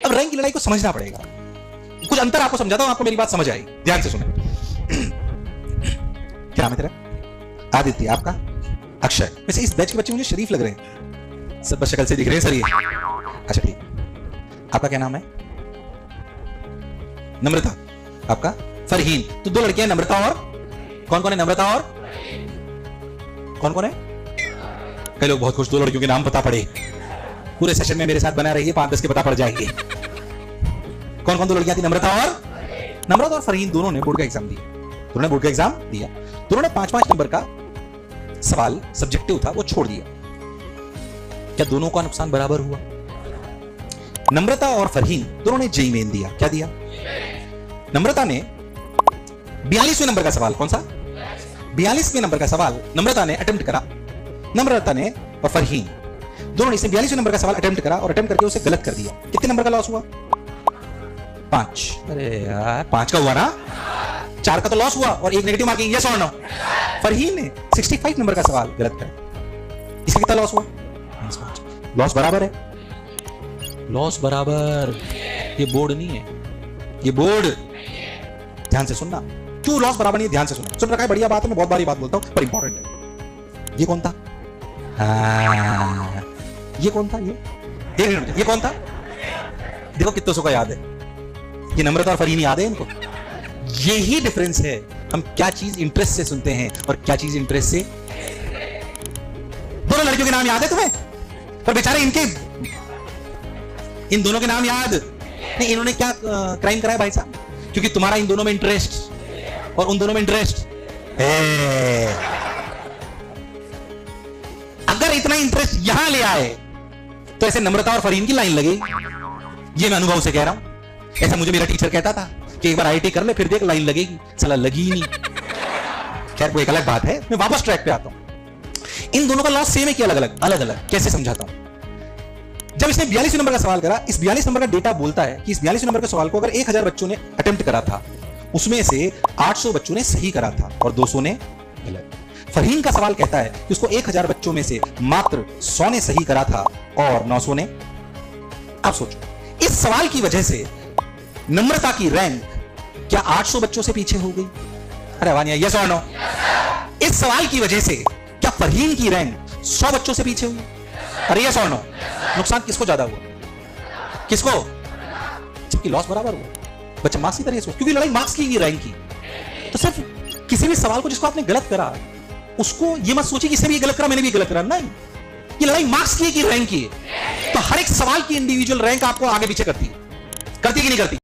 अब रैंक की लड़ाई को समझना पड़ेगा। कुछ अंतर आपको समझाता हूं, आपको मेरी बात समझ आई, ध्यान से सुने। क्या नाम है तेरा? आदित्य। आपका? अक्षय। वैसे इस बैच के बच्चे मुझे शरीफ लग रहे हैं, सब बस शक्ल से दिख रहे हैं सर ये। अच्छा ठीक। आपका क्या नाम है? नम्रता। आपका? फरहीन। तो दो लड़कियां, नम्रता और कौन कौन है? नम्रता और कौन कौन है? कई लोग बहुत खुश, दो लड़कियों के नाम पता पड़े। पूरे सेशन में मेरे साथ बना रहिए, 5-10 के पता पड़ जाएंगे। कौन कौन दो लड़कियां थी? नम्रता और फरहीन दोनों ने बोर्ड का एग्जाम दिया। दोनों ने बोर्ड का एग्जाम दिया। दोनों ने 5-5 नंबर का सवाल सब्जेक्टिव था वो छोड़ दिया। क्या दोनों का नुकसान बराबर हुआ? नम्रता और फरहीन दोनों ने जेईई मेन दिया। क्या दिया? नम्रता ने 42वें नंबर का सवाल, कौन सा? 42वें नंबर का सवाल नम्रता ने अटेम्प्ट करा। नम्रता ने और फरहीन दोनों ने इसे 42वें नंबर का सवाल अटेम्प्ट करा और अटेम्प्ट करके उसे गलत कर दिया। कितने नंबर का लॉस हुआ? 5। अरे यार 5 का हुआ ना, 4 का तो लॉस हुआ और एक नेगेटिव मार्किंग। यस और नो? फरहीन ने 65 नंबर का सवाल गलत कर, इसका कितना लॉस हुआ? लॉस बराबर है। लॉस बराबर। ये बोर्ड नहीं है, ये बोर्ड। ध्यान से सुनना। क्यों लॉस बराबर नहीं है? ध्यान से सुनना। सुन रखा है? बढ़िया बात है, मैं बहुत बारी बात बोलता हूं पर इंपॉर्टेंट है। ये कौन था? ये कौन था? ये कौन था? देखो कितनों का याद है। ये नम्रता और फरहीन याद है इनको। यही डिफरेंस है, हम क्या चीज इंटरेस्ट से सुनते हैं और क्या चीज इंटरेस्ट से। दोनों लड़कियों के नाम याद है तुम्हें? पर बेचारे इन दोनों के नाम याद नहीं। इन्होंने क्या क्राइम करा है भाई साहब? क्योंकि तुम्हारा इन दोनों में इंटरेस्ट और उन दोनों में इंटरेस्ट है। अगर इतना इंटरेस्ट यहां ले आए तो ऐसे नम्रता और फरहीन की लाइन लगेगी। ये मैं अनुभव से कह रहा हूं। ऐसा मुझे मेरा टीचर कहता था कि एक बार आईआईटी कर ले फिर देख लाइन लगेगी। साला लगी ही नहीं। खैर वो एक अलग बात है, मैं वापस ट्रैक पे आता हूं। इन दोनों का लॉस सेम है कि अलग अलग? कैसे समझाता हूं। जब इसने 42 नंबर का सवाल करा, इस 42 नंबर का डेटा बोलता है कि इस 42 नंबर के सवाल को अगर 1000 बच्चों ने अटेम्प्ट करा था, उसमें से 800 बच्चों ने सही करा था और 200 ने गलत। फरहीन का सवाल कहता है कि उसको 1000 बच्चों में से मात्र 100 ने सही करा था और 900 ने। आप सोचो, इस सवाल की वजह से नम्रता की रैंक क्या 800 बच्चों से पीछे हो गई? अरे वानिया, यस और नो? इस सवाल की वजह से क्या फरहीन की रैंक 100 बच्चों से पीछे हुई? अरे यस और नो? नुकसान किसको ज्यादा हुआ? किसको? जबकि लॉस बराबर हुआ। बच्चा मार्क्स की तरह सोच, क्योंकि लड़ाई मार्क्स की, रैंक की। तो सिर्फ किसी भी सवाल को जिसको आपने गलत करा, उसको ये मत सोचिए कि इसने भी गलत करा मैंने भी गलत करा। नहीं, ये लड़ाई मार्क्स की है कि रैंक की है। तो हर एक सवाल की इंडिविजुअल रैंक आपको आगे पीछे करती है कि नहीं करती?